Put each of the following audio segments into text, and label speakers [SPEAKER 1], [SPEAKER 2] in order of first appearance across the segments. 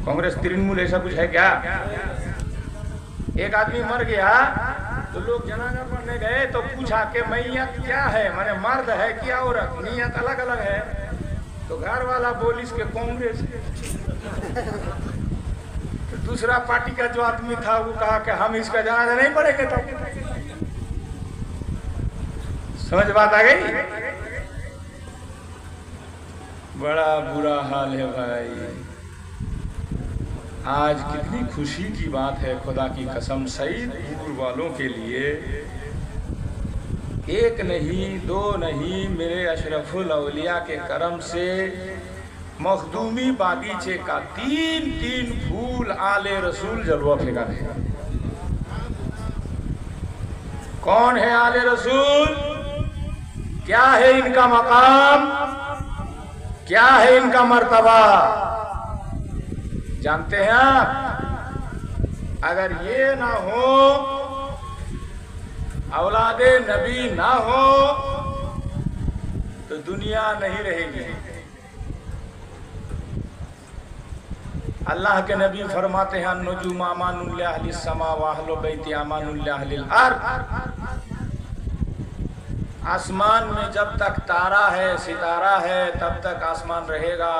[SPEAKER 1] कांग्रेस तृणमूल ऐसा कुछ है क्या? एक आदमी मर गया तो लोग जनाजा पढ़ने गए तो पूछा कि मैयत क्या है, माने मर्द है कि औरत, नियत अलग अलग है। तो घर वाला बोली इसके कांग्रेस। तो दूसरा पार्टी का जो आदमी था वो कहा कि हम इसका जनाजा नहीं पढ़ेंगे। तो समझ बात आ गई? बड़ा बुरा हाल है भाई। आज कितनी खुशी की बात है, खुदा की कसम, सईदपुर वालों के लिए एक नहीं दो नहीं, मेरे अशरफुल औलिया के करम से मखदूमी बागीचे का 3-3 फूल आले रसूल जलवा फेंका देगा। कौन है आले रसूल? क्या है इनका मकाम? क्या है इनका मर्तबा? जानते हैं आप? अगर ये ना हो, औलादे नबी ना हो, तो दुनिया नहीं रहेगी। अल्लाह के नबी फरमाते हैं नुजुम अमानुल्लाह अहलिस समा व अहलु बैति अमानुल्लाह अहलिल अर्द। आसमान में जब तक तारा है, सितारा है, तब तक आसमान रहेगा।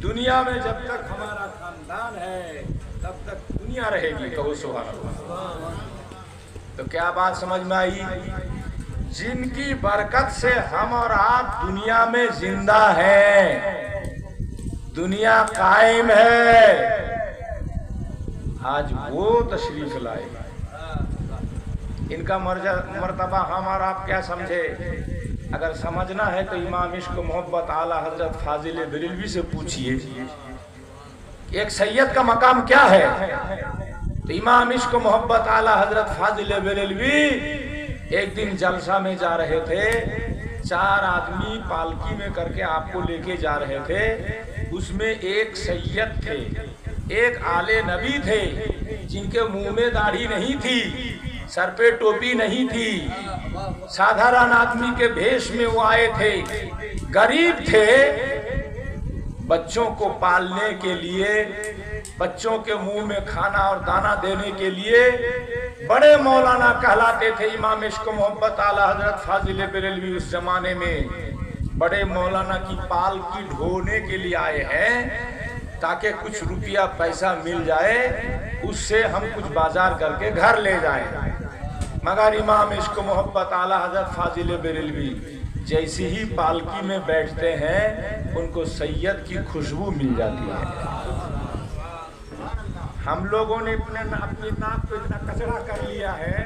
[SPEAKER 1] दुनिया में जब तक हमारा खानदान है, तब तक दुनिया रहेगी। कहो सुभान अल्लाह। तो क्या बात समझ में आई? जिनकी बरकत से हम और आप दुनिया में जिंदा हैं, दुनिया कायम है, आज वो तशरीफ लाए। इनका मर्तबा हम और आप क्या समझे? अगर समझना है तो इमाम इश्क मोहब्बत आला हजरत फाजिल बरेलवी से पूछिए, एक सैयद का मकाम क्या है? तो इमाम इश्क मोहब्बत आला हजरत फाजिल बरेलवी एक दिन जलसा में जा रहे थे, 4 आदमी पालकी में करके आपको लेके जा रहे थे। उसमें एक सैयद थे, एक आले नबी थे, जिनके मुंह में दाढ़ी नहीं थी, सर पे टोपी नहीं थी, साधारण आदमी के भेष में वो आए थे। गरीब थे, बच्चों को पालने के लिए, बच्चों के मुंह में खाना और दाना देने के लिए बड़े मौलाना कहलाते थे। इमाम इश्क मोहब्बत आला हजरत फाजिल बरेलवी उस जमाने में बड़े मौलाना की पालकी ढोने के लिए आए हैं, ताकि कुछ रुपया पैसा मिल जाए, उससे हम कुछ बाजार करके घर ले जाएं। मगर इमाम इश्क मोहब्बत आला हजरत फाजिल बरेलवी जैसी ही पालकी में बैठते हैं, उनको सैयद की खुशबू मिल जाती है। हम लोगों ने अपनी नाक को इतना कचरा कर लिया है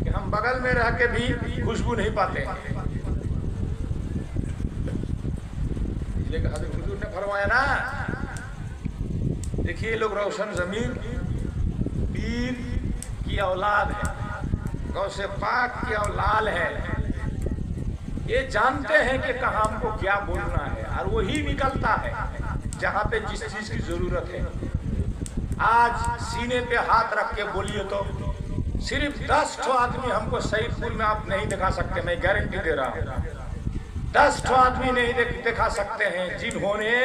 [SPEAKER 1] कि हम बगल में रह के भी खुशबू नहीं पाते। हज़रत हुजूर ने फरमाया ना, देखिए लोग रोशन जमीन पीर की औलाद है, गौसे पाक की औलाद है, ये जानते हैं कि कहाँ हमको क्या बोलना है, और वही निकलता है जहाँ पे जिस चीज की जरूरत है। आज सीने पे हाथ रख के बोलिए तो सिर्फ 10 ठो आदमी हमको सईदपुर में आप नहीं दिखा सकते, मैं गारंटी दे रहा हूँ। 10 ठो आदमी नहीं दिखा सकते हैं जिन्होंने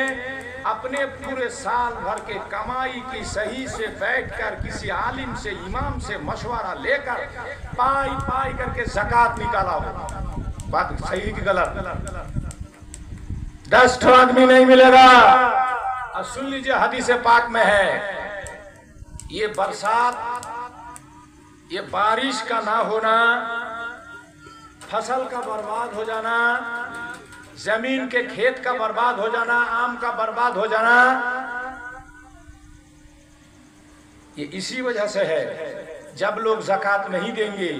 [SPEAKER 1] अपने पूरे साल भर के कमाई की सही से बैठकर किसी आलिम से, इमाम से मशवरा लेकर पाई पाई करके ज़कात निकाला हो। बात सही कि गलत? 10 ठो आदमी नहीं मिलेगा। और सुन लीजिए, हदीस पाक में है, ये बरसात, ये बारिश का ना होना, फसल का बर्बाद हो जाना, जमीन के खेत का बर्बाद हो जाना, आम का बर्बाद हो जाना, ये इसी वजह से है। जब लोग ज़कात नहीं देंगे,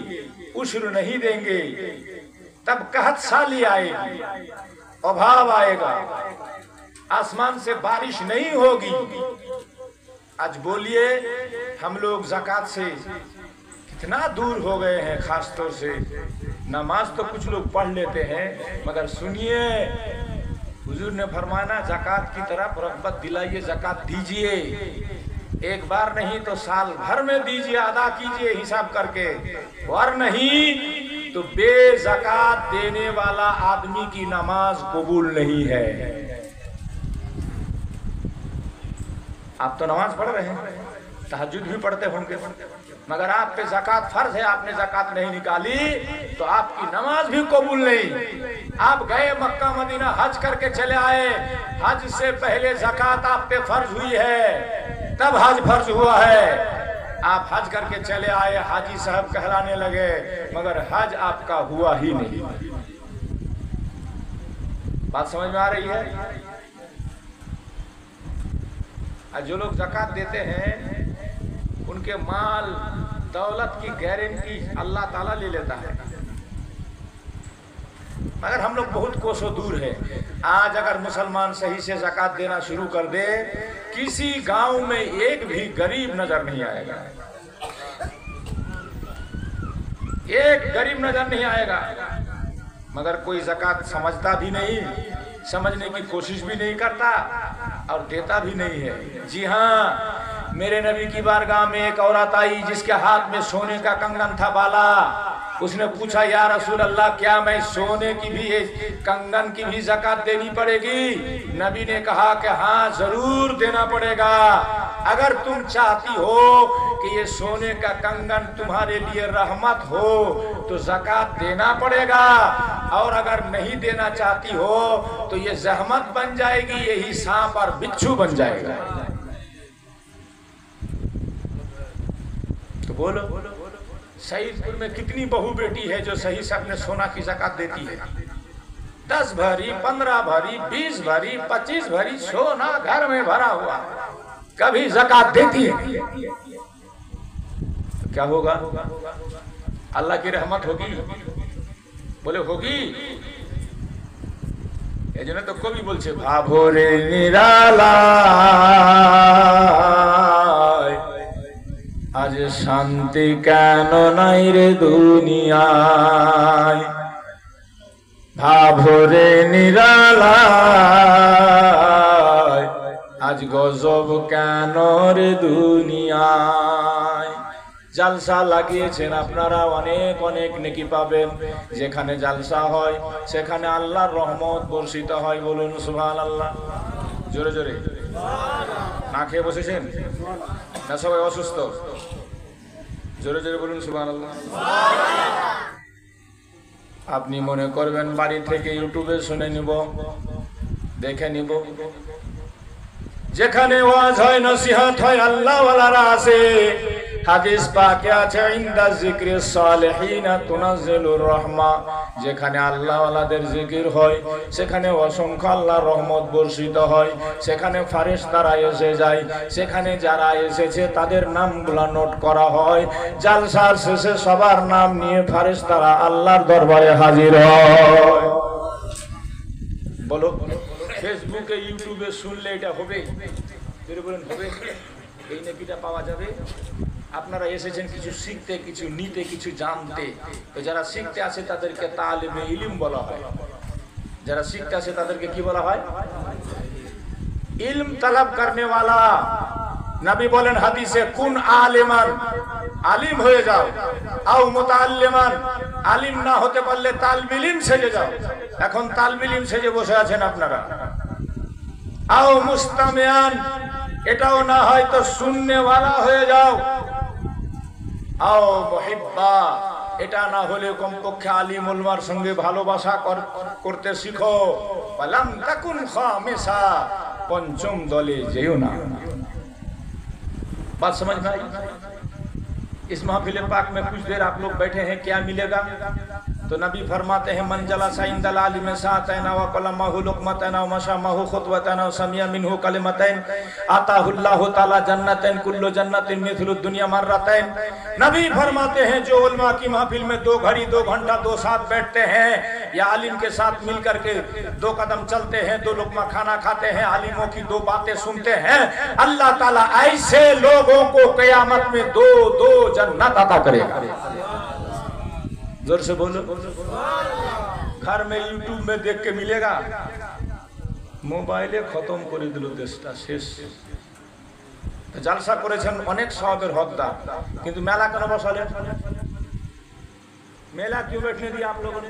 [SPEAKER 1] उश्र नहीं देंगे, तब कहत साली आएगी, अभाव आएगा, आसमान से बारिश नहीं होगी। आज बोलिए, हम लोग ज़कात से कितना दूर हो गए हैं। खास तौर से नमाज तो कुछ लोग पढ़ लेते हैं, मगर सुनिए, हुजूर ने फरमाना ज़कात की तरफ रग़बत दिलाइए, ज़कात दीजिए। एक बार नहीं तो साल भर में दीजिए, अदा कीजिए हिसाब करके, और नहीं तो बेज़कात देने वाला आदमी की नमाज कबूल नहीं है। आप तो नमाज पढ़ रहे हैं, तहज्जुद भी पढ़ते होंगे, मगर आप पे ज़कात फर्ज है, आपने ज़कात नहीं निकाली तो आपकी नमाज भी कबूल नहीं। आप गए मक्का मदीना हज करके चले आए, हज से पहले ज़कात आप पे फर्ज हुई है, तब हज फर्ज हुआ है। आप हज करके चले आए, हाजी साहब कहलाने लगे, मगर हज आपका हुआ ही नहीं। बात समझ में आ रही है? जो लोग ज़कात देते हैं उनके माल दौलत की गारंटी अल्लाह ताला ले लेता है, मगर हम लोग बहुत कोसों दूर है। आज अगर मुसलमान सही से ज़कात देना शुरू कर दे, किसी गांव में एक भी गरीब नजर नहीं आएगा, एक गरीब नजर नहीं आएगा। मगर कोई ज़कात समझता भी नहीं, समझने की कोशिश भी नहीं करता और देता भी नहीं है। जी हाँ, मेरे नबी की बारगाह में एक औरत आई जिसके हाथ में सोने का कंगन था बाला। उसने पूछा, या रसूल अल्लाह, क्या मैं सोने की भी कंगन की भी ज़कात देनी पड़ेगी? नबी ने कहा कि हाँ, जरूर देना पड़ेगा। अगर तुम चाहती हो कि ये सोने का कंगन तुम्हारे लिए रहमत हो तो ज़कात देना पड़ेगा, और अगर नहीं देना चाहती हो तो ये जहमत बन जाएगी, यही सांप और बिच्छू बन जाएगा। तो बोलो, सईदपुर में कितनी बहू बेटी है जो सही से अपने सोना की ज़कात देती है? 10 भरी, 15 भरी, 20 भरी, 25 भरी सोना घर में भरा हुआ, कभी ज़कात देती है? तो क्या होगा? अल्लाह की रहमत होगी? बोले होगी। ये जो तो कभी बोलছে भाभो रे निराला आज शांति কেন নাই রে দুনিয়ায়, ভাভো রে নিরালায় আজ গজব কেন রে দুনিয়ায়। জালসা লাগিয়েছেন আপনারা, অনেক অনেক নেকি পাবেন। যেখানে জালসা হয় সেখানে আল্লাহর রহমত বর্ষিত হয়। বলুন সুবহানাল্লাহ। জোরে জোরে। না খেয়ে বসেছেন না সবাই অসুস্থ? জোরে জোরে বলুন সুবহানাল্লাহ। আপনি মনে করবেন বাড়ি থেকে ইউটিউবে শুনে নিব, দেখে নিব। যেখানে ওয়াজ হয়, নসিহত হয়, আল্লাহ ওয়ালারা আছে। হাদিস পাকে আছে, ইনদা যিকরিস সালিহিনা তুনাজ্জিলুর রাহমা। যেখানে আল্লাহ ওয়ালাদের জিকির হয় সেখানে অসংখ্য আল্লাহর রহমত বর্ষিত হয়, সেখানে ফেরেশতারা এসে যায়, সেখানে যারা এসেছে তাদের নামগুলো নোট করা হয়। জালসার শেষে সবার নাম নিয়ে ফেরেশতারা আল্লাহর দরবারে হাজির হয়। বলো, ফেসবুকে ইউটিউবে শুনলে এটা হবে? যদি বলেন হবে, এই নেকিটা পাওয়া যাবে। আপনারা এসেছেন কিছু শিখতে, কিছু নিতে, কিছু জানতে। তো যারা শিখতে আসে তাদেরকে তালিবে ইলম বলা হয়। যারা শিখতে আসে তাদেরকে কি বলা হয়? ইলম তলব করনে वाला। নবী বলেন হাদিসে, কুন আলিমান, আলিম হয়ে যাও, আও মুতাআল্লিমান, আলিম না হতে পারলে তালিবে ইলম সেজে যাও। এখন তালিবে ইলম সেজে বসে আছেন আপনারা। আও মুস্তামিয়ান, এটাও না হয় তো শুননে वाला হয়ে যাও। আও মুহিব্বা, এটা না হলে কমপক্ষে আলিম উলমার সঙ্গে ভালোবাসা করতে শিখো। ওয়ালাম তাকুন খামিসা, पंचम दले जेयो ना। बात समझ में आई? इस महफिल पाक में कुछ देर आप लोग बैठे हैं, क्या मिलेगा? तो नबी फरमाते हैं, मन जलसा इंदल आलिम सातैना व कलमहु लुकमतैना व मशामहु खुतवतैना व समिया मिनहु कलिमतैन आताहुल्लाहु ताला जन्नतैन कुल्लु जन्नतिन मिथलु दुनिया मर्रतैन। नबी फरमाते हैं, जो उलमा की महफिल में 2 घड़ी 2 घंटा 2 साथ बैठते हैं या आलिम के साथ मिलकर के 2 कदम चलते हैं, 2 लुकमा खाना खाते हैं, आलिमों की 2 बातें सुनते हैं, अल्लाह ताला ऐसे लोगों को क़यामत में 2 जन्नत अता करेगा। जोर से बोलो। घर में यूट्यूब में देख के मिलेगा? मोबाइले खत्म करे दिल देशटा शेष। জালসা করেছেন, অনেক সওয়াবের হকদার, কিন্তু মেলা কেন বসালেন? मेला क्यों बैठने दिया आप लोगों ने?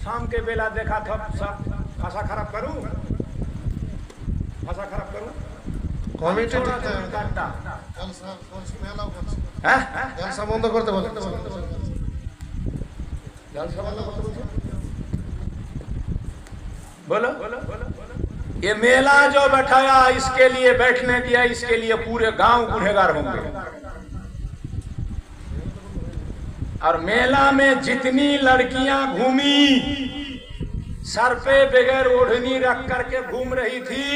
[SPEAKER 1] शाम के बेला देखा था सब भाषा खराब करूं, भाषा खराब करूं।
[SPEAKER 2] কমিটি
[SPEAKER 1] হ্যাঁ
[SPEAKER 2] জলসা বন্ধ করতে বলে
[SPEAKER 1] बोलो ये मेला जो बैठाया इसके लिए बैठने दिया, इसके लिए पूरे गांव गुनहगार होंगे। और मेला में जितनी लड़कियां घूमी सर पे बगैर ओढ़नी रख करके घूम रही थी,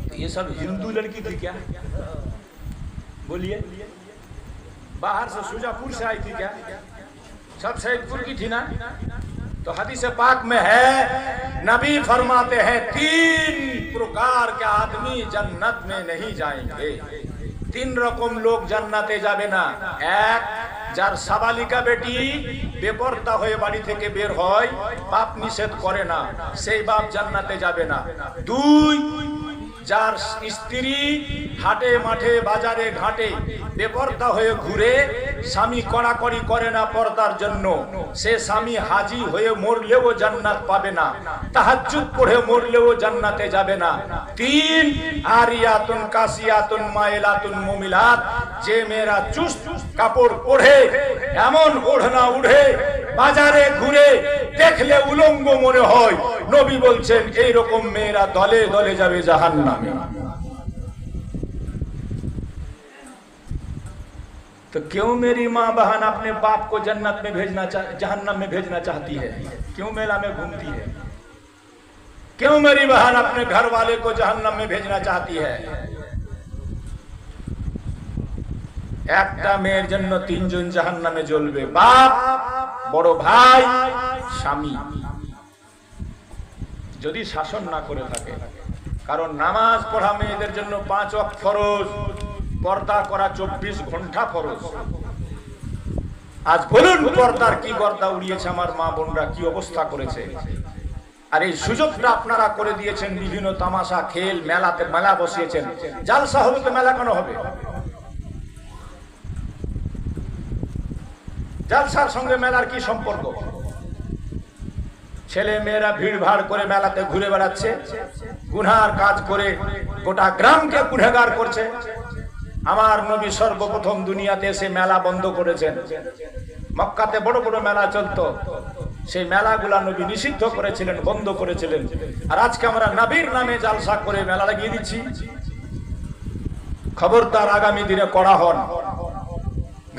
[SPEAKER 1] तो ये सब हिंदू लड़की थी क्या? बोलिए, बाहर से सुजापुर से आई थी क्या? सब सैदपुर की थी ना? तो हदीस पाक में है, नबी फरमाते हैं 3 प्रकार के आदमी जन्नत में नहीं जाएंगे। 3 रकम लोग जन्नते जाबे ना। एक, যার সাবালিকা বেটি বেপরদা হয়ে বাড়ি থেকে বের হয়, বাপ নিষেধ করে না, সেই বাপ জান্নাতে যাবে না। 2, যার স্ত্রী হাটে মাঠে বাজারে ঘাটে বেপরদা হয়ে ঘুরে, স্বামী কড়াকড়ি করে না পর্দার জন্য, সে স্বামী হাজি হয়ে মরলেও জান্নাত পাবে না, তাহাজ্জুদ পড়ে মরলেও জান্নাতে যাবে না। 3, আরিয়াতুন কাসিয়াতুন মাইলাতুন মুমিলাত, যে মেয়েরা চুস্ত কাপড় পরে এমন ওড়না উড়ে বাজারে ঘুরে দেখলে উলঙ্গ মনে হয়, নবী বলছেন এই রকম মেয়েরা দলে দলে যাবে জাহান্নামে। तो क्यों मेरी माँ बहन अपने बाप को जन्नत में जहन्नम में भेजना चाहती है? क्यों मेला में घूमती है? क्यों मेरी बहन अपने घर वाले को जहन्नम में भेजना चाहती है? একটা মেয়ের জন্য 3 জন জাহান্নামে জ্বলবে, বাপ, বড় ভাই, স্বামী, যদি শাসন না করে থাকে। কারণ নামাজ পড়া মেয়েদের জন্য 5 ওয়াক্ত ফরজ, পর্দা করা 24 ঘন্টা ফরজ। আজ বলুন পর্দার কি গর্দা উড়িয়েছে আমার মা বোনরা, কি অবস্থা করেছে। আর এই সুযোগটা আপনারা করে দিয়েছেন, বিভিন্ন তামাশা খেল মেলাতে মেলা বসিয়েছেন। জালসা হবে তো মেলা কেন হবে? জালসার সঙ্গে মেলার কি সম্পর্ক? ছেলে মেয়েরা ভিড় ভাড় করে মেলাতে ঘুরে বেড়াচ্ছে, গুনার কাজ করে গোটা গ্রামকে গুনহগার করছে। আমার নবী সর্বপ্রথম দুনিয়াতে এসে মেলা বন্ধ করেছেন। মক্কাতে বড় বড় মেলা চলতো, সেই মেলাগুলা নবী নিষিদ্ধ করেছিলেন, বন্ধ করেছিলেন। আর আজকে আমরা নবীর নামে জালসা করে মেলা লাগিয়ে দিচ্ছি। খবরদার, আগামী দিনে কড়া হন।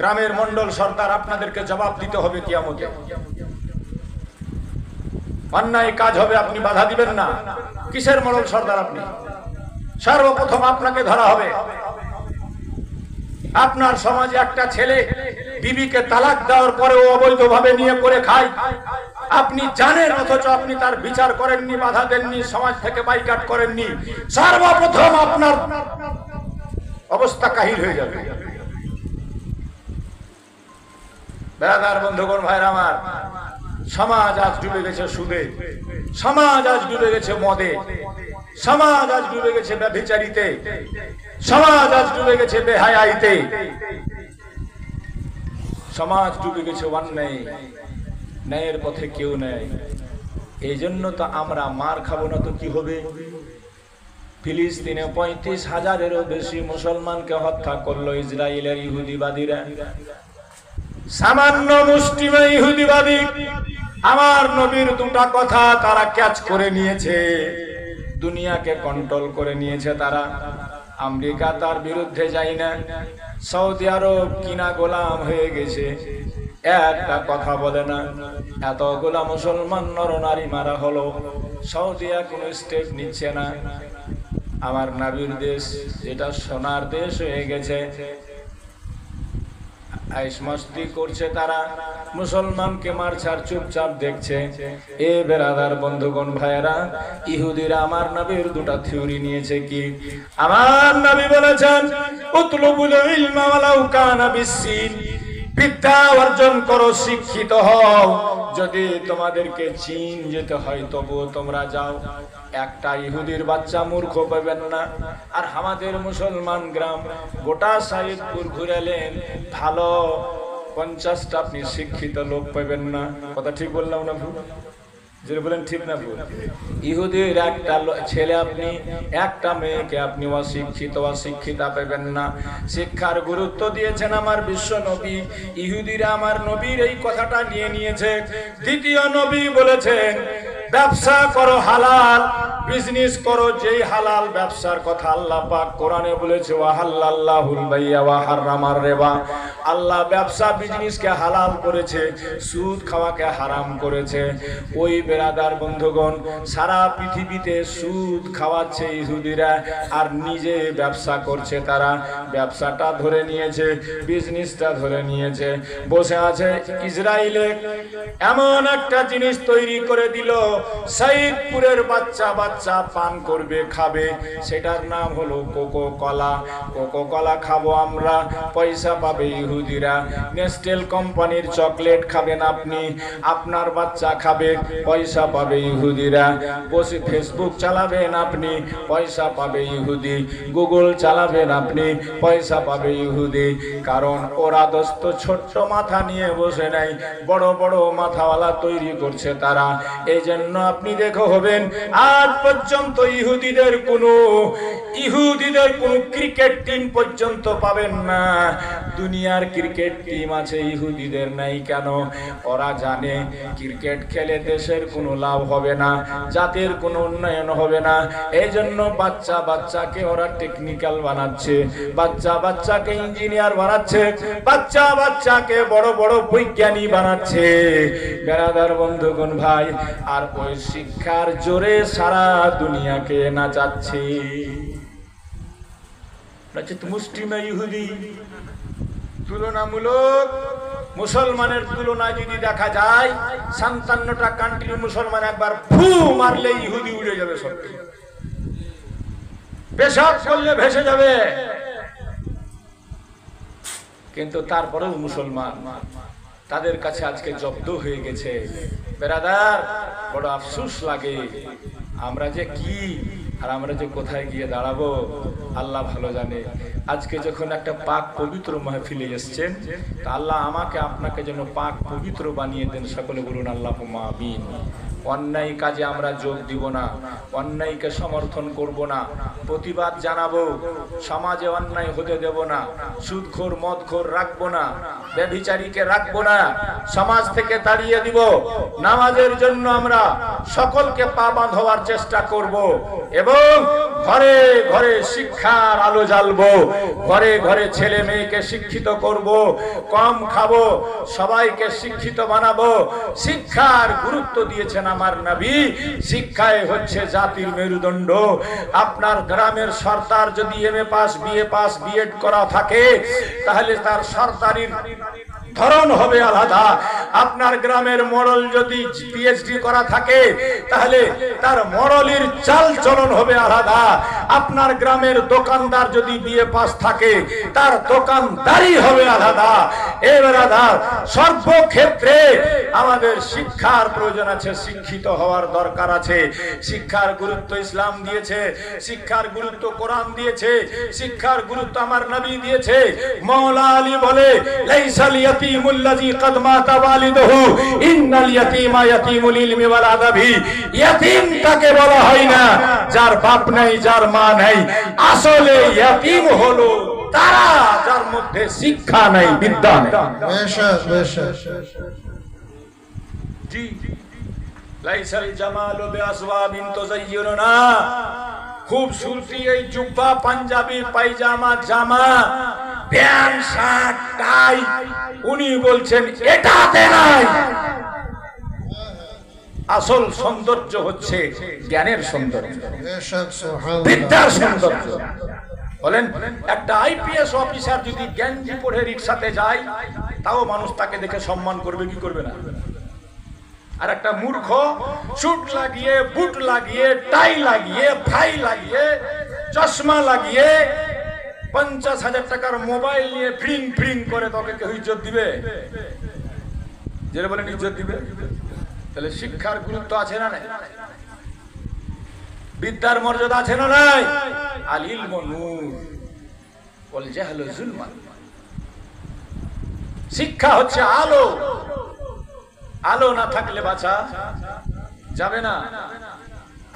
[SPEAKER 1] গ্রামের মন্ডল সর্দার আপনাদেরকে জবাব দিতে হবে কিয়ামতে। অন্যায় কাজ হবে, আপনি বাধা দিবেন না। কিসের মন্ডল সর্দার আপনি? সর্বপ্রথম আপনাকে ধরা হবে। আপনার সমাজে একটা ছেলে বিবিকে তালাক দেওয়ার পরেও অবৈধভাবে নিয়ে করে খায়, আপনি জানেন, অথচ আপনি তার বিচার করেননি, বাধা দেননি, সমাজ থেকে বাইকাট করেননি। সর্বপ্রথম আপনার অবস্থা কাহিল হয়ে যাবে। বেরাদার বন্ধুগণ, ভাইরা আমার, সমাজ আজ ডুবে গেছে সুদে, সমাজ আজ ডুবে গেছে মদে, সমাজ আজ ডুবে গেছে ব্যভিচারিতে, সমাজ আজ ডুবে গেছে বেহায়াইতে, সমাজ ডুবে গেছে অন্যায়, ন্যায়ের পথে কেউ নেই। এই জন্য তো আমরা মার খাবো না তো কি হবে? ফিলিস্তিনে 35,000-এরও বেশি মুসলমানকে হত্যা করলো ইসরায়েলের ইহুদিবাদীরা। সামান্য মুষ্টিমে ইহুদিবাদী আমার নবীর 2টা কথা তারা ক্যাচ করে নিয়েছে, দুনিয়াকে কন্ট্রোল করে নিয়েছে তারা। আমেরিকা তার বিরুদ্ধে যায় না, সৌদি আরব কিনা গোলাম হয়ে গেছে, একটা কথা বলে না। এতগুলা মুসলমান নরনারী মারা হলো, সৌদিয়া কোনো স্টেপ নিচ্ছে না। আমার নবীর দেশ, যেটা সোনার দেশ হয়ে গেছে, আইস মস্তি করছে তারা, মুসলমানকে মারছার চুপচাপ দেখছে। এ বেরাদার বন্ধুগণ, ভাইয়েরা, ইহুদিরা আমার নবীর 2টা থিওরি নিয়েছে। কি? আমার নবী বলেছেন, উতলুবুল ইলমা ওয়ালাউ কানা বিসসিন, বিদ্যা অর্জন করো, শিক্ষিত হও, যদি তোমাদেরকে চীন যেতে হয় তবুও তোমরা যাও। একটা ইহুদির বাচ্চা মূর্খ পাবেন না। আর আমাদের মুসলমান গ্রাম গোটা সাইদপুর ঘুরেলেন, ভালো 50টা আপনি শিক্ষিত লোক পাবেন না। কথা ঠিক বললাম না ভুল? যে বলেন ঠিক না ভুল? ইহুদির একটা ছেলে আপনি, একটা মেয়েকে আপনি অশিক্ষিতা পাবেন না। শিক্ষার গুরুত্ব দিয়েছেন আমার বিশ্ব নবী। ইহুদিরা আমার নবীর এই কথাটা নিয়ে নিয়েছে। দ্বিতীয় নবী বলেছেন ব্যবসা করো হালাল, বিজনেস করো, যেই হালাল ব্যবসার কথা আল্লাহ পাক কোরআনে বলেছে ওয়াহাল্লাল্লাহুল বাইয়া ওয়া হারামার রিবা। আল্লাহ ব্যবসা বিজনেসকে হালাল করেছে, সুদ খাওয়াকে হারাম করেছে। ওই বেরাদার বন্ধুগণ, সারা পৃথিবীতে সুদ খাওয়াচ্ছে ইহুদিরা আর নিজে ব্যবসা করছে। তারা ব্যবসাটা ধরে নিয়েছে, বিজনেসটা ধরে নিয়েছে, বসে আছে। ইসরায়েলে এমন একটা জিনিস তৈরি করে দিল, সৈয়দপুরের বাচ্চা বাচ্চা পান করবে, খাবে, সেটার নাম হলো কোকো কলা। কোকো কলা খাবো আমরা, পয়সা পাবে ইহুদিরা। নেস্টেল কোম্পানির চকলেট খাবেন আপনি, আপনার বাচ্চা খাবে, পয়সা পাবে ইহুদিরা। বসে ফেসবুক চালাবেন আপনি, পয়সা পাবে ইহুদি। গুগল চালাবেন আপনি, পয়সা পাবে ইহুদি। কারণ ওরা দোস্ত ছোট্ট মাথা নিয়ে বসে নাই, বড় বড় মাথাওয়ালা তৈরি করছে তারা। এই জন্য আপনি দেখো হবেন আজ পর্যন্ত ইহুদিদের কোনো ক্রিকেট টিম পর্যন্ত পাবেন না। দুনিয়ার ক্রিকেট টিম আছে, ইহুদিদের নাই। কেন? ওরা জানে ক্রিকেট খেলে দেশের কোনো লাভ হবে না, জাতির কোনো উন্নয়ন হবে না। এই জন্য বাচ্চাকে ওরা টেকনিক্যাল বানাচ্ছে, বাচ্চাকে ইঞ্জিনিয়ার বানাচ্ছে, বাচ্চাকে বড় বড় বৈজ্ঞানী বানাচ্ছে। বেরাদার বন্ধুগণ ভাই, আর ওই শিক্ষার জোরে সারা দুনিয়াকে নাচাচ্ছে। মুসলিমে ইহুদি তুলনামূলক মুসলমানের তুলনায় যদি দেখা যায়, ৫৭টা কান্ট্রির মুসলমান একবার ফু মারলে ইহুদি উড়ে যাবে, সত্যি পেশাব করলে ভেসে যাবে। কিন্তু তারপরেও মুসলমান তাদের কাছে আজকে জব্দ হয়ে গেছে। বেরাদার, বড় আফসোস লাগে। আমরা যে কি আর আমরা যে কোথায় গিয়ে দাঁড়াবো আল্লাহ ভালো জানে। আজকে যখন একটা পাক পবিত্র মাহফিলে এসেছেন, তা আল্লাহ আমাকে আপনাকে যেন পাক পবিত্র বানিয়ে দেন। সকলে বলুন আল্লাহুম্মা আমিন। অন্যায় কাজে আমরা যোগ দিব না, অন্যায়কে সমর্থন করব না, প্রতিবাদ জানাবো। সমাজে অন্যায় হতে দেব না, সুদখোর মদখোর রাখবো না, ব্যভিচারীকে রাখবো না, সমাজ থেকে তাড়িয়ে দিব। নামাজের জন্য আমরা সকলকে পা বাঁধাবার চেষ্টা করব এবং ঘরে ঘরে শিক্ষার আলো জ্বালবো, ঘরে ঘরে ছেলে মেয়েকে শিক্ষিত করব, কম খাবো, সবাইকে শিক্ষিত বানাবো। শিক্ষার গুরুত্ব দিয়েছেন আমার নবী। শিক্ষায় হচ্ছে জাতির মেরুদণ্ড। আপনার গ্রামের সর্দার যদি MA pass, BA pass, BEd করা থাকে, তাহলে তার সর্দারির ধরন হবে আলাদা। আপনার গ্রামের মোড়ল যদি পিএইচডি করা থাকে, তাহলে তার মোড়লির চাল চলন হবে আলাদা। আপনার গ্রামের দোকানদার যদি বিএ পাস থাকে, তার দোকানদারি হবে আলাদা। এবারে সর্বক্ষেত্রে আমাদের শিক্ষার প্রয়োজন আছে, শিক্ষিত হওয়ার দরকার আছে। শিক্ষার গুরুত্ব ইসলাম দিয়েছে, শিক্ষার গুরুত্ব কোরআন দিয়েছে, শিক্ষার গুরুত্ব আমার নবী দিয়েছে। মাওলা আলী বলে, লাইসাল ইয়াতীমুল লাযী ক্বাদ মাতা ওয়ালিদুহু ইন্নাল ইয়াতীমা ইয়াতীমুল ইলমি ওয়াল আদাবি। ইয়াতীম তাকে বলা হয় না যার বাপ নাই, যার মা নাই। আসলে ইয়াতীম হলো তারা যার মধ্যে শিক্ষা নাই, বিদ্যা নাই। জি, লাইসাল জামালু বিআসওয়াবিন তুযায়্যিনুনা। খুবসুরতি এই জুব্বা, পাঞ্জাবি, পায়জামা, জামা, প্যান্ট, শার্ট, টাই, উনি বলছেন এটাতে নাই। আসল সৌন্দর্য হচ্ছে জ্ঞানের সৌন্দর্য, বিদ্যার সৌন্দর্য। বলেন, একটা আইপিএস অফিসার যদি গেঞ্জি পরে রিক্সাতে যায়, তাও মানুষ তাকে দেখে সম্মান করবে কি করবে না? আর একটা মূর্খ স্যুট লাগিয়ে, বুট লাগিয়ে, টাই লাগিয়ে, ফাই লাগিয়ে, চশমা লাগিয়ে, 50,000 টাকার মোবাইল নিয়ে ফ্রিং ফ্রিং করে, তোকে কেউ ইজ্জত দিবে? যেটা বলেন ইজ্জত দিবে? তাহলে শিক্ষার গুরুত্ব আছে না নাই? বিদ্যার মর্যাদা আছে না নাই? আল ইলমু নূর ওয়াল জাহলু যুলমান। শিক্ষা হচ্ছে আলো। আলো না থাকলে বাঁচা যাবে না।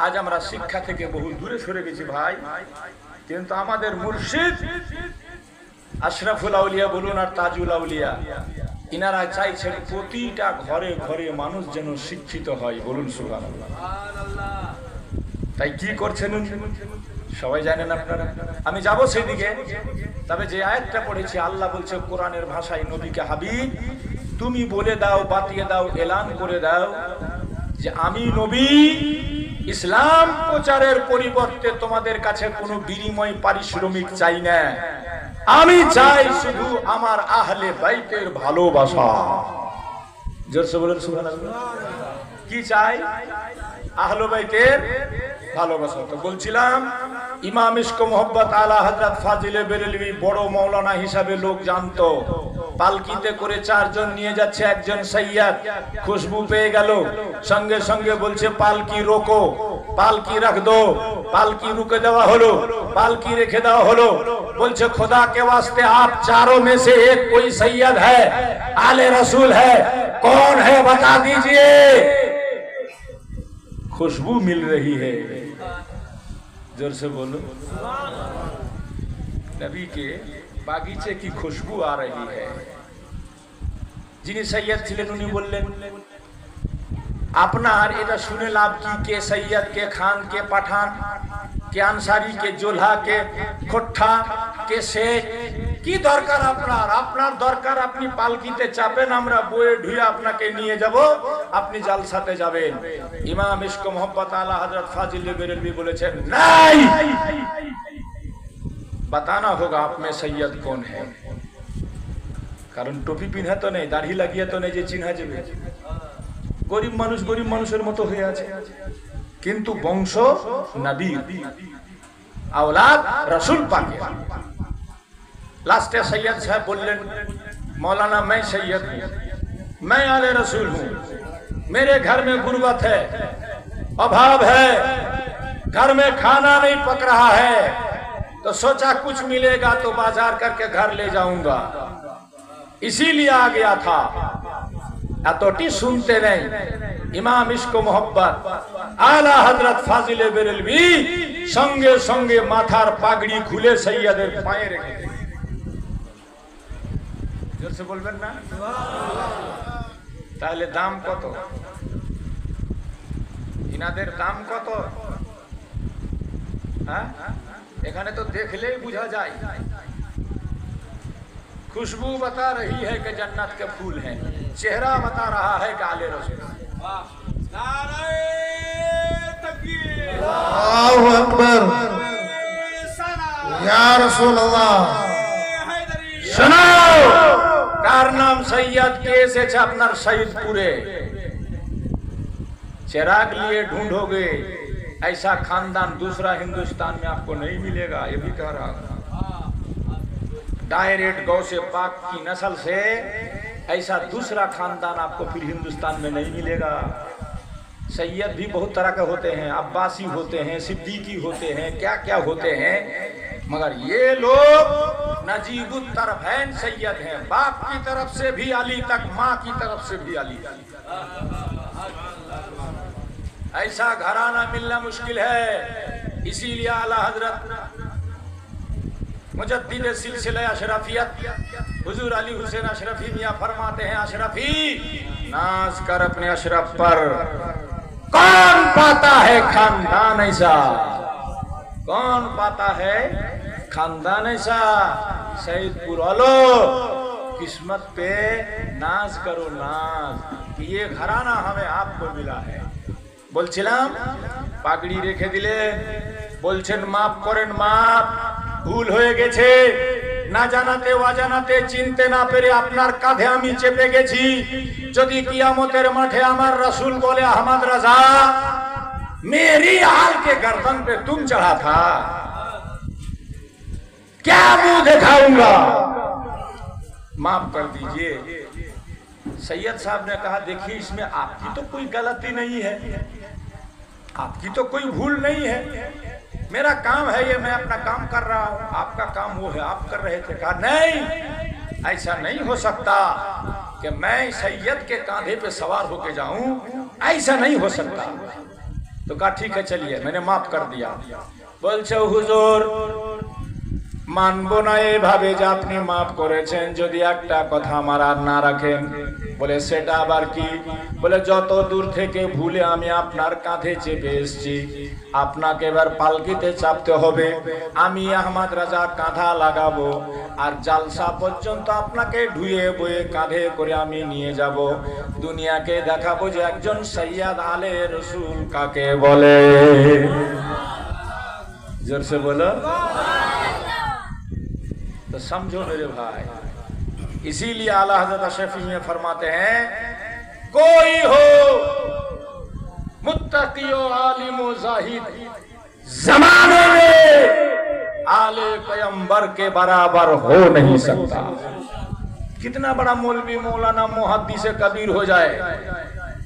[SPEAKER 1] আজ আমরা শিক্ষা থেকে বহু দূরে সরে গেছি ভাই, কিন্তু আমাদের মুর্শিদ আশরাফুল আউলিয়া বলুন আর তাজুল আউলিয়া, ইনারা চাইছেন প্রতিটা ঘরে ঘরে মানুষ যেন শিক্ষিত হয়। বলুন সুবহানাল্লাহ। তাই কি করছেন সবাই জানেন আপনারা, আমি যাব সেদিকে। তবে যে আয়াতটা পড়েছি, আল্লাহ বলছে কোরআনের ভাষায় নবীকে, হাবিব তুমি বলে দাও, বাতিয়ে দাও, এলান করে দাও যে আমি নবী ইসলাম প্রচারের পরিবর্তে তোমাদের কাছে কোনো বিনিময় পারিশ্রমিক চাই না, আমি চাই শুধু আমার আহলে বাইতের ভালোবাসা। জোরসে বলেন সুবহানাল্লাহ। কি চাই? আহলে বাইতের ভালোবাসা। তো বলছিলাম ইমাম ইশক মোহাব্বত আলা হযরত ফাজিলে বেরেলভী বড় মাওলানা হিসাবে লোক জানতো। পালকিতে করে 4 জন নিয়ে যাচ্ছে, একজন সৈয়দ খুশবু পেয়ে গেল, সঙ্গে সঙ্গে বলছে পালকি রোকো, পালকি রাখ দো। পালকি রুকে দেওয়া হলো, पालकी रेखे दाओ होलो। बोलছে खुदा के वास्ते आप चारों में से एक कोई सैयद है, आले रसूल है, कौन है बता दीजिए। खुशबू मिल रही है, जोर से बोलो। नबी के बागीचे की खुशबू आ रही है। যিনি সৈয়দ ছিলেন উনি বললেন আপনার এটা শুনে লাভ কি, কে সৈয়দ, কে খান, কে পাঠান, কে আনসারি, কে জোলহা, কে খোট্টা, কে শেখ, কি দরকার আপনার? আপনার দরকার আপনি পালকিতে চাপেন, আমরা বয়ে ঢুয়ে আপনাকে নিয়ে যাব, আপনি জালসাতে যাবেন। ইমাম ইশক মোহাম্মত আলা হযরত ফাজিল বেরেলভী বলেছেন নাই, बताना होगा आप में सैयद कौन है। कारण टोपी पिन्हा तो नहीं, दाढ़ी লাগিয়ে তো নেই যে চিনহা যাবে। গরিব মানুষের মতো হয়ে আছে, কিন্তু বংশ নবী, औलाद रसूल पाकेर। लास्टे सैयद साहब बोलें मौलाना मैं सैयद हूँ, मैं आले रसूल हूँ, मेरे घर में गुर्बत है, अभाव है, घर में खाना नहीं पक रहा है, तो सोचा कुछ मिलेगा तो बाजार करके घर ले जाऊंगा, इसीलिए आ गया था। एतोटी सुनते नहीं। इमाम इश्क मोहब्बत आला हजरत फाजिले बेरेलवी संगे संगे माथार पागड़ी खुले सैयदेर पाए रेखे दें। जोर से बोलबेन ना? ताहले दाम कत? इनादेर दाम कत? हाँ? एखाने तो देखले ही बुझा जाए। खुशबू बता रही है कि जन्नत के फूल हैं, चेहरा बता रहा है कि आले रसूल।
[SPEAKER 2] अल्लाहु अकबर, या रसूल अल्लाह।
[SPEAKER 1] सुनो, कार नाम सैयद के से अपनार सईदपुरे चिराग लिए ढूंढोगे, ऐसा खानदान दूसरा हिंदुस्तान में आपको नहीं मिलेगा। ये भी कह रहा हूं, डायरेक्ट गौ से पाक की नस्ल से ऐसा दूसरा खानदान आपको फिर हिंदुस्तान में नहीं मिलेगा। सैयद भी बहुत तरह के होते हैं, अब्बासी होते हैं, सिद्दीकी होते हैं, क्या क्या होते हैं, मगर ये लोग नजीबुत तरफैन सैयद हैं। बाप की तरफ से भी अली तक, माँ की तरफ से भी अली तक। ऐसा घराना मिलना मुश्किल है। इसीलिए आला हजरत मुजद्दिद सिलसिला अशरफियत हुजूर अली हुसैन अशरफी मियां फरमाते हैं, अशरफी नाज कर अपने अशरफ पर, कौन पाता है खानदान ऐसा, कौन पाता है खानदान ऐसा। सईदपुर वालो किस्मत पे नाज करो, नाज कि ये घराना हमें आपको मिला है। बोलছিলাম পাগড়ি রেখে দিলে বলছেন মাফ করেন, মাফ ভুল হয়ে গেছে, না জানাতে অজানাতে চিনতে না পেরে আপনার কাঁধে আমি চেপে গেছি। যদি কিয়ামতের মাঠে আমার রাসূল বলে আহমদ রাজা मेरी आल के गर्दन पे तुम चढ़ा था, क्या मुंह दिखाऊंगा, माफ कर दीजिए। सैयद साहब ने कहा देखिए इसमें आपकी तो कोई गलती नहीं है, आपकी तो कोई भूल नहीं है, मेरा काम है ये, मैं अपना काम कर रहा हूं, आपका काम वो है, आप कर रहे थे। कहा नहीं, ऐसा नहीं हो सकता कि मैं सैयद के कांधे पे सवार होके जाऊं ऐसा नहीं हो सकता। तो कहा ठीक है चलिए, मैंने माफ कर दिया। बोलছে হুজুর মানবো না এভাবে যে আপনি মাফ করেছেন, যদি একটা কথা আমার আর না রাখেন। বলে সেটা আবার কি? বলে যত দূর থেকে ভুলে আমি আপনার কাঁধে চেপে এসেছি, আপনাকে এবার পালকিতে চাপতে হবে। আমি আহমদ রাজা কাঁধা লাগাবো আর জালসা পর্যন্ত আপনাকে ধুয়ে বয়ে কাঁধে করে আমি নিয়ে যাব। দুনিয়াকে দেখাবো যে একজন সৈয়দ আলে রসুল কাকে বলে। जोर से बोलो। तो समझो मेरे भाई, इसीलिए आला हजरत शफी में फरमाते हैं कोई हो मुत्तकी आलिम जाहिद जमाने में आले पैगंबर के बराबर हो नहीं सकता। कितना बड़ा मौलवी मौलाना मुहद्दिस कबीर हो जाए,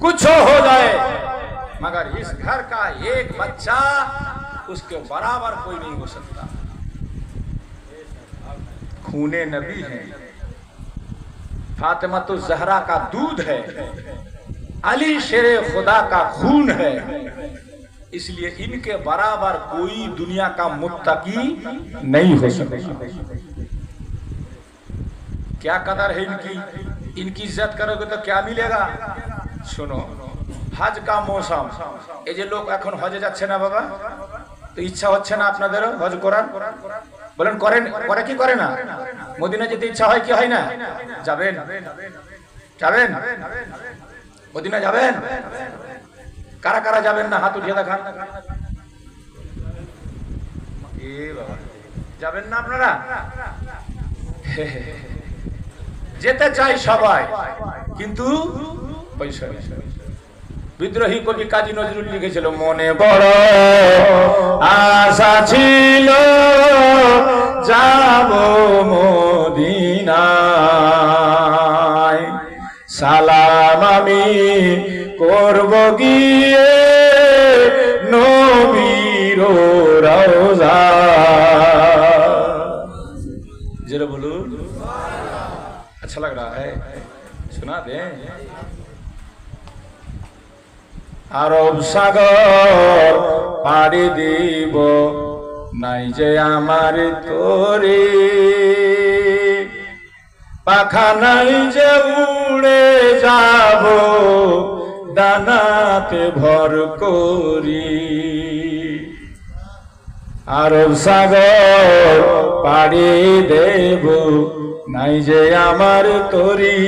[SPEAKER 1] कुछ हो जाए, मगर इस घर का एक बच्चा उसके बराबर कोई नहीं हो सकता। खूने नबी है, फातिमा तो जहरा का दूध है, अली शेरे खुदा का खून है, इसलिए इनके बराबर कोई दुनिया का मुत्तकी नहीं हो सकता। क्या कदर है इनकी, इनकी इज्जत करोगे तो क्या मिलेगा। सुनो, हज का मौसम, ये जो लोग এখন হজে যাচ্ছে না বাবা, তো ইচ্ছা হচ্ছে না আপনাদেরও হজ করার? বলেন করেন, করে কি করে না? মদিনা যেতে ইচ্ছা হয় কি হয় না? যাবেন যাবেন মদিনা যাবেন? কারা কারা যাবেন না হাত উঠিয়ে দেখান। এ বাবা, যাবেন না আপনারা? যেতে চাই সবাই, কিন্তু পয়সা নেই। বিদ্রোহী কবি কাজী নজরুল লিখেছিল মনে বড় আশা ছিল যাব মদিনায়, সালাম আমি করব গিয়ে নবীর রওজা। जरा बोलो, अच्छा लग रहा है, सुना दे। আরব সাগর পাড়ি দিব নাই যে আমার তোরে, পাখা নাই যে উড়ে যাব ডানাতে ভর করি। আরব সাগর পাড়ি দেব নাই যে আমার তোরি,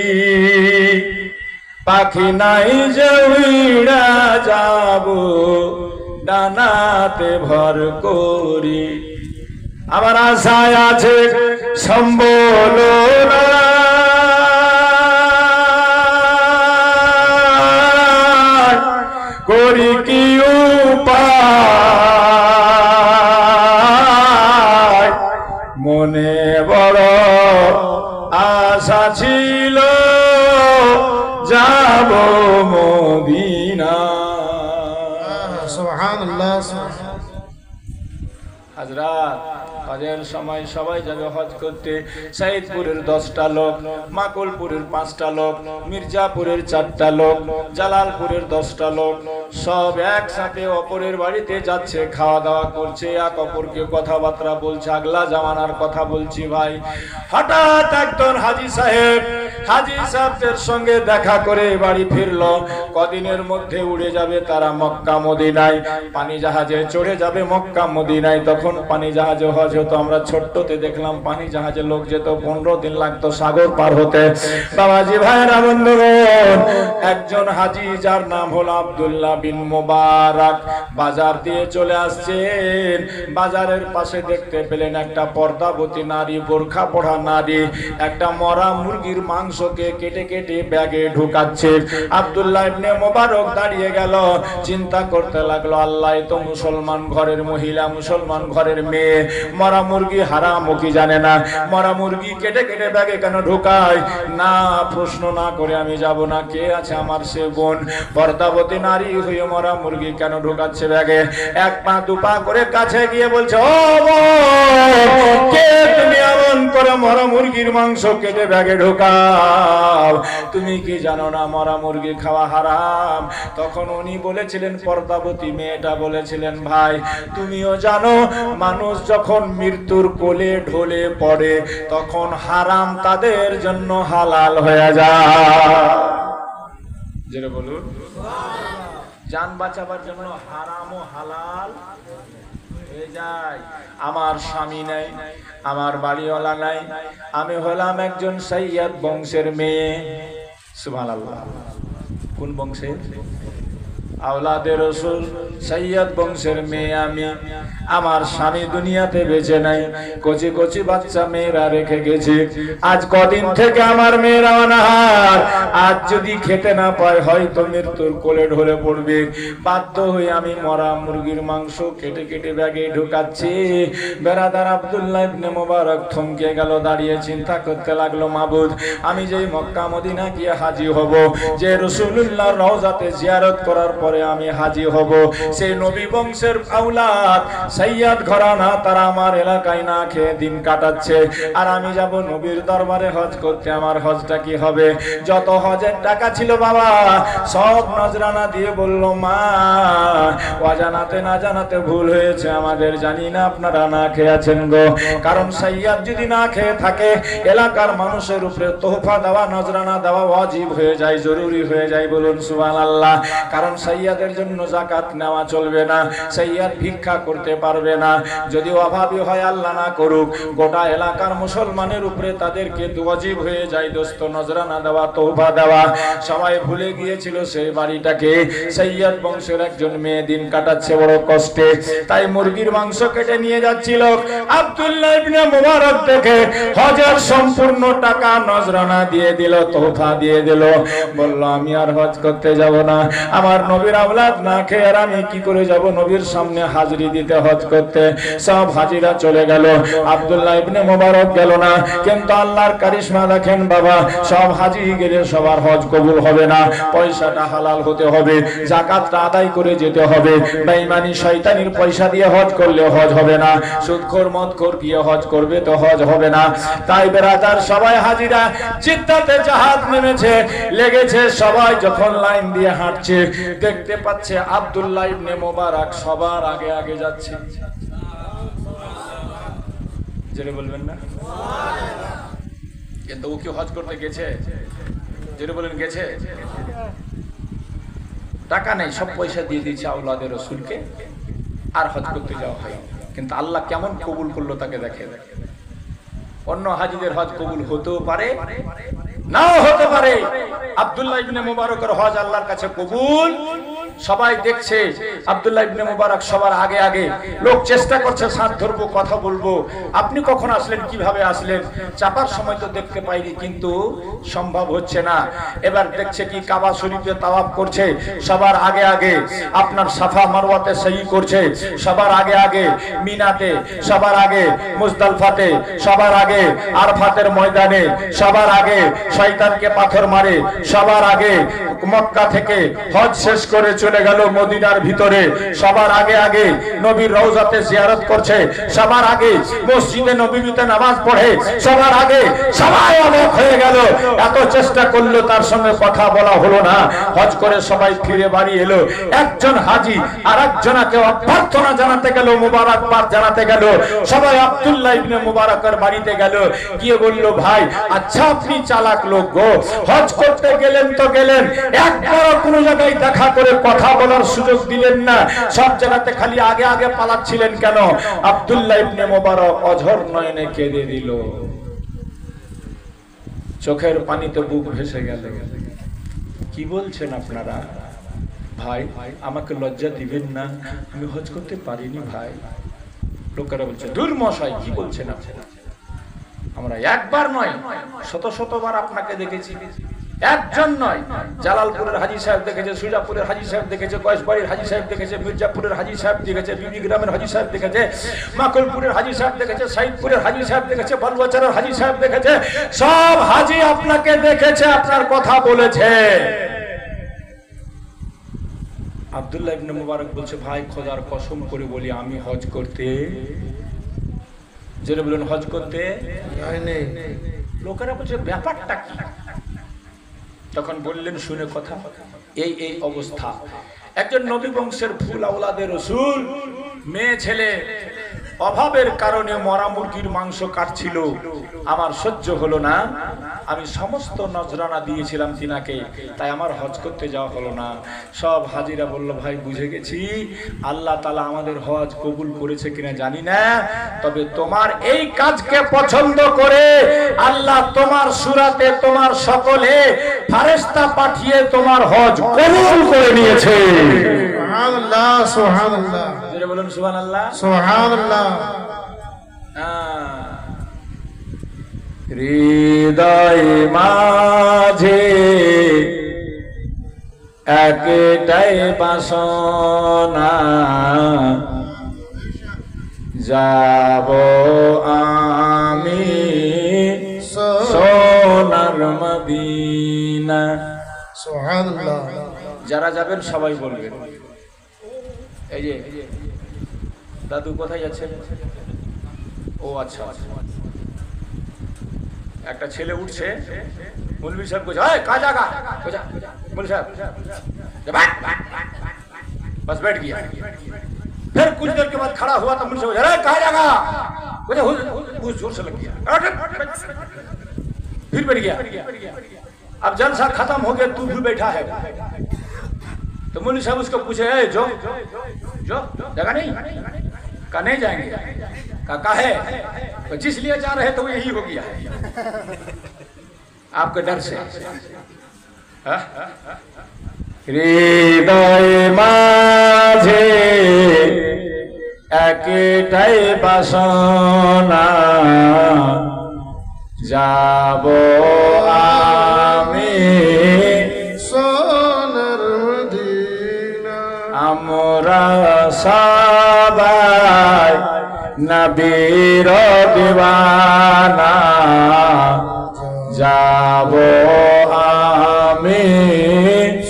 [SPEAKER 1] পাখি নাই যে উড়া যাব ডানাতে ভর করি। আমার আশায় আছে সম্বল করি কি উপায়, মনে বড় আশা ছিল যাব মদিনা।
[SPEAKER 2] সুবহানাল্লাহ।
[SPEAKER 1] হযরত হজের সময় সবাই যাবে হজ করতে। সাইদপুরের 10টা লোক, মাকুলপুরের 5টা লোক, মির্জাপুরের 4টা লোক, জালালপুরের 10টা লোক, সব একসাথে অপরের বাড়িতে যাচ্ছে, খাওয়া দাওয়া করছে, এক অপরকে কথাবার্তা বলছে, আগলা জামানার কথা বলছি ভাই। হঠাৎ একজন হাজী সাহেবদের সঙ্গে দেখা করে বাড়ি ফিরলো। কদিনের মধ্যে উড়ে যাবে তারা মক্কা মদিনায়, পানি জাহাজে চড়ে যাবে মক্কা মদিনায়। তখন পানি জাহাজে হজ হতো, আমরা ছোট্টতে দেখলাম পানি জাহাজে লোক যেত, 15 দিন লাগতো সাগর পার হতে। বাবাজি ভাইরা বন্ধুগণ, একজন হাজী যার নাম হলো আব্দুল্লাহ বিন মুবারক বাজার দিয়ে চলে আসছেন। বাজারের পাশে দেখতে পেলেন একটা পর্দাবতী নারী, বোরখা পরা নারী একটা মরা মুরগির মাংসকে কেটে কেটে ব্যাগে ঢুকাচ্ছে। আব্দুল্লাহ ইবনে মুবারক দাঁড়িয়ে গেল, চিন্তা করতে লাগলো, আল্লাহ তো মুসলমান ঘরের মহিলা, মুসলমান ঘরের মেয়ে, মরা মুরগি হারাম ও কি জানে না, মরা মুরগি কেটে কেটে ব্যাগে কেন ঢুকায় না? প্রশ্ন না করে আমি যাব না, কে আছে আমার সে বোন, পর্দাবতী নারী হয়ে মরা মুরগি কেন ঢুকাচ্ছে ব্যাগে? এক পা দু পা করে কাছে গিয়ে বলছে, ও বোন, কে তুমি এমন এমন করে মরা মুরগির মাংস কেটে ব্যাগে ঢোকাও, তুমি কি জানো না মরা মুরগি খাওয়া হারাম? তখন উনি বলেছিলেন, পর্দাবতী মেয়েটা বলেছিলেন, ভাই তুমিও জানো মানুষ যখন মৃত্যুর কোলে ঢলে পড়ে তখন হারাম তাদের জন্য হালাল হয়ে যায়। যেটা বলুন, জান বাঁচাবার জন্য হারাম ও হালাল হয়ে যায়। আমার স্বামী নাই, আমার বাড়িওয়ালা নাই, আমি হলাম একজন সৈয়দ বংশের মেয়ে। সুবহানাল্লাহ। কোন বংশের? আওলাদে রসুল সৈয়দ বংশের মেয়ে আমি। আমার স্বামী দুনিয়াতে বেঁচে নাই, কচি কচি বাচ্চা মেয়েরা রেখে গেছে। আজ কদিন থেকে আমার মেয়েরা অনাহার, আজ যদি খেতে না পায় হয়তো মৃত্যুর কোলে ঢলে পড়বে। বাধ্য হয়ে আমি মরা মুরগির মাংস কেটে কেটে ব্যাগে ঢুকাচ্ছি। বেরাদার আব্দুল্লাহ ইবনে মুবারক থমকে গেল, দাঁড়িয়ে চিন্তা করতে লাগলো, মাবুদ আমি যেই মক্কা মদিনা গিয়ে হাজি হব, যে রাসূলুল্লাহর রওজাতে জিয়ারত করার পরে আমি হাজি হব, সেই নবী বংশের আওলাদ সৈয়দ ঘরানা তারা আমার এলাকায় না খেয়ে দিন কাটাচ্ছে, আর আমি যাব নবীর দরবারে হজ করতে। আমার হজটা কি হবে? যত হজের টাকা ছিল বাবা সব নজরানা দিয়ে বলল, মা অজানাতে না জানাতে ভুল হয়েছে আমাদের, জানি না আপনারা না খেয়ে আছেন গো। কারণ সৈয়দ যদি না খেয়ে থাকে এলাকার মানুষের উপরে তোহফা দেওয়া নজরানা দেওয়া ওয়াজিব হয়ে যায়, জরুরি হয়ে যায়। বলুন সুবহানাল্লাহ। কারণ সৈয়দের জন্য যাকাত নেওয়া চলবে না, সৈয়দ ভিক্ষা করতে পারবে না। যদি অভাবী হয় আল্লাহ না করুক, গোটা এলাকার মুসলমানের উপরে তাদেরকে ওয়াজিব হয়ে যায় দোস্ত নজরানা দেওয়া, তোহফা দেওয়া। সবাই ভুলে গিয়েছিল সেই বাড়িটাকে। সৈয়দ বংশের একজন মেয়ে দিন কাটাচ্ছে বড় কষ্টে, তাই মুরগির মাংস কেটে নিয়ে যাচ্ছিল। আব্দুল্লাহ ইবনে মুবারক দেখে হজের সম্পূর্ণ টাকা নজরানা দিয়ে দিল, তোহফা দিয়ে দিল। বলল আমি আর হজ করতে যাব না, আমার নবীর আওলাদ না খেয়ে আর আমি কি করে যাব নবীর সামনে হাজিরি দিতে হজ করতে। সব হাজিরা চলে গেল, আব্দুল্লাহ ইবনে মুবারক গেল না। কিন্তু আল্লাহর কারিশমা দেখেন বাবা, সব হাজি গেলে সবার হজ কবুল হবে না, পয়সাটা হালাল হতে হবে, যাকাতটা আদায় করে যেতে হবে। বেঈমানি শয়তানির পয়সা দিয়ে হজ করলে হজ হবে না, সুদখোর মদখোর দিয়ে হজ করবে তো হজ হবে না। তাই বেরাদার সবাই হাজিরা জিদ্দাতে জাহাজ নেমেছে, লেগেছে। সবাই যখন লাইন দিয়ে হাঁটছে দেখতে পাচ্ছে আব্দুল্লাহ ইবনে মুবারক সবার আগে আগে যাচ্ছে। যেটা বলবেন না, কিন্তু ও কি হজ করতে গেছে? যেটা বলেন গেছে? টাকা নেই, সব পয়সা দিয়ে দিয়েছে আওলাদের রাসূলকে, আর হজ করতে যাওয়া হয়। কিন্তু আল্লাহ কেমন কবুল করলো তাকে দেখে। অন্য হাজিদের হজ কবুল হতেও পারে, নাও হতে পারে। আব্দুল্লাহ ইবনে মুবারকের হজ আল্লাহর কাছে কবুল। সবাই দেখছে আব্দুল্লাহ ইবনে মুবারক সবার আগে আগে। লোক চেষ্টা করছে সাথ ধরবো, কথা বলবো, আপনি কখন আসলেন, কিভাবে আসলেন, চাপার সময় তো দেখতে পাইনি, কিন্তু সম্ভব হচ্ছে না। এবার দেখছে কি কাবা শরীফে তাওয়াফ করছে সবার আগে আগে, আপনার সাফা মারওয়াতে সঈ করছে সবার আগে আগে, মিনাতে সবার আগে, মুজদালফাতে সবার আগে, আরফাতের ময়দানে সবার আগে, শয়তানকে পাথর মারে সবার আগে, মক্কা থেকে হজ শেষ করে চলে গেল মদিনার ভিতরে সবার আগে আগে, নবীর রওজাতে জিয়ারত করছে সবার আগে, মসজিদে নববীতে নামাজ পড়ে সবার আগে। সবাই অবাক হয়ে গেল, এত চেষ্টা করলো তার সঙ্গে কথা বলা হলো না। হজ করে সবাই ফিরে বাড়ি এলো। একজন হাজি আর একজনকে অভ্যর্থনা জানাতে গেল, মুবারকবাদ জানাতে গেল। সবাই আব্দুল্লাহ ইবনে মুবারকের বাড়িতে গেল, গিয়ে বলল, ভাই আচ্ছা আপনি চালাক লোক গো, হজ করতে গেলেন তো গেলেন, একবারও কোনো জায়গায় দেখা করে কথা বলার সুযোগ দিলেন না, সব জায়গাতে খালি আগে আগে পালাচ্ছিলেন কেন? আব্দুল্লাহ ইবনে মুবারক অঝর নয়নে কেঁদে দিল, চোখের পানিতে বুক ভেসে গেল। কি বলছেন আপনারা? ভাই আমাকে লজ্জা দিবেন না, আমি হজ করতে পারিনি ভাই। লোকেরা বলছে, দূর মশাই কি বলছেন আপনারা? আমরা একবার নয় শত শতবার আপনাকে দেখেছি, একজন নয়। জালালপুরের হাজী সাহেব দেখেছে, সুজাপুরের হাজী সাহেব দেখেছে, কয়েসবাড়ির হাজী সাহেব দেখেছে, মির্জাপুরের হাজী সাহেব দেখেছে, বিবিগ্রামের হাজী সাহেব দেখেছে, মাকলপুরের হাজী সাহেব দেখেছে, সাইদপুরের হাজী সাহেব দেখেছে, বালুয়াচারের হাজী সাহেব দেখেছে। সব হাজী আপনাকে দেখেছে, আপনার কথা বলেছে। আব্দুল্লাহ ইবনে মুবারক বলছে, ভাই খোদার কসম করে বলি আমি হজ করতে জেনে বলুন হজ করতে
[SPEAKER 2] যায়নি।
[SPEAKER 1] লোকেরা বলছে ব্যাপারটা কি? তখন বললেন শুনে কথা, এই এই অবস্থা। একজন নবী বংশের ফুল আওলাদের রাসূল, মেয়ে ছেলে অভাবের কারণে মরা মুরগির মাংস কাটছিল, আমার সহ্য হলো না, আমি সমস্ত নজরানা দিয়েছিলাম তিনাকে, তাই আমার হজ করতে যাওয়া হলো না। সব হাজিরা বলল ভাই বুঝে গেছি, আল্লাহ তাআলা আমাদের হজ কবুল করেছে কিনা জানি না, তবে তোমার এই কাজকে পছন্দ করে আল্লাহ তোমার সূরাতে তোমার সকলে ফেরেশতা পাঠিয়ে তোমার হজ কবুল করে নিয়েছে।
[SPEAKER 2] সুবহানাল্লাহ, সুবহানাল্লাহ,
[SPEAKER 1] জোরে বলুন সুবহানাল্লাহ,
[SPEAKER 2] সুবহানাল্লাহ।
[SPEAKER 1] হৃদয় মাঝে একটাই বাসনা, যাব আমি সোনার মদিনা।
[SPEAKER 2] সুবহানাল্লাহ।
[SPEAKER 1] যারা যাবেন সবাই বলবেন। এই যে দাদু কোথায় যাচ্ছেন? ও আচ্ছা, একটা ছেলে উঠছে, মৌলভী সাহেব বলছে এই कहाँ जाएगा? मौलवी साहब बस बैठ गया। फिर कुछ देर के बाद खड़ा हुआ तो मौलवी साहब अरे कहाँ जाएगा? मुझे जोर से लग गया, फिर बैठ गया। अब जलसा खत्म हो गया, तू भी बैठा है। तो मौलवी साहब उसको पूछे जो जगह नहीं का नहीं जाएंगे का है, तो जिस लिए जा रहे तो यही हो गया है आपके डर से। হৃদয় মাঝে একটাই বাসনা, যাব আমি
[SPEAKER 2] সোনার মদিনা।
[SPEAKER 1] আমরা সবাই নবীর দিওয়ানা, যাব আমি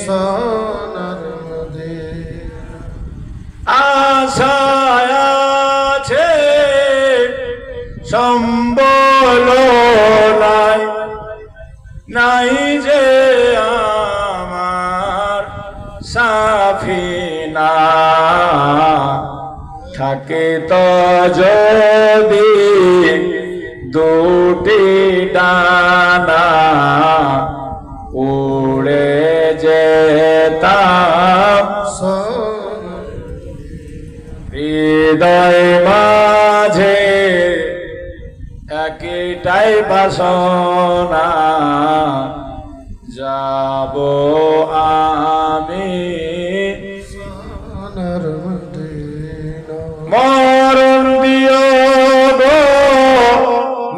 [SPEAKER 2] সোনার মদিনা।
[SPEAKER 1] আশায় আছে সম্বল নাই, নাই যে আমার সাফিনা, থাকে তো যদি দুটি ডানা, উড়ে যেতাম
[SPEAKER 2] সোনার
[SPEAKER 1] হৃদয় মাঝে একটাই বাসনা, যাব আমি
[SPEAKER 2] সোনার মদিনা।
[SPEAKER 1] মরণ দিও গো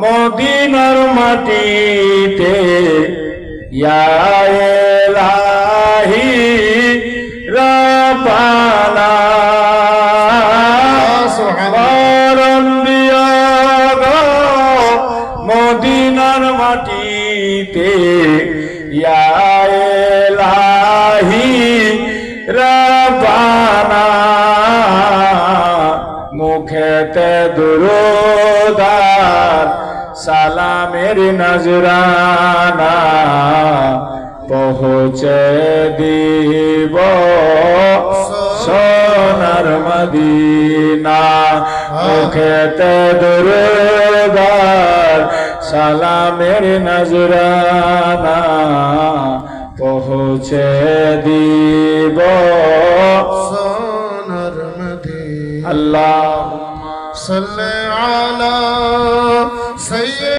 [SPEAKER 1] মদিনার মাটিতে, ইয়া ইলাহি রাব্বানা। মরণ দিও গো মদিনার মাটিতে, ইয়া ইলাহি রাব্বানা। মুখেতে দুরূদ আর সালামের নজরানা, পৌঁছে দিব সোনার মদিনা। মুখেতে দুরূদ আর সালামের নজরানা, পৌঁছে দিব
[SPEAKER 2] সোনার মদিনা।
[SPEAKER 1] আল্লাহ
[SPEAKER 2] صل على سيدنا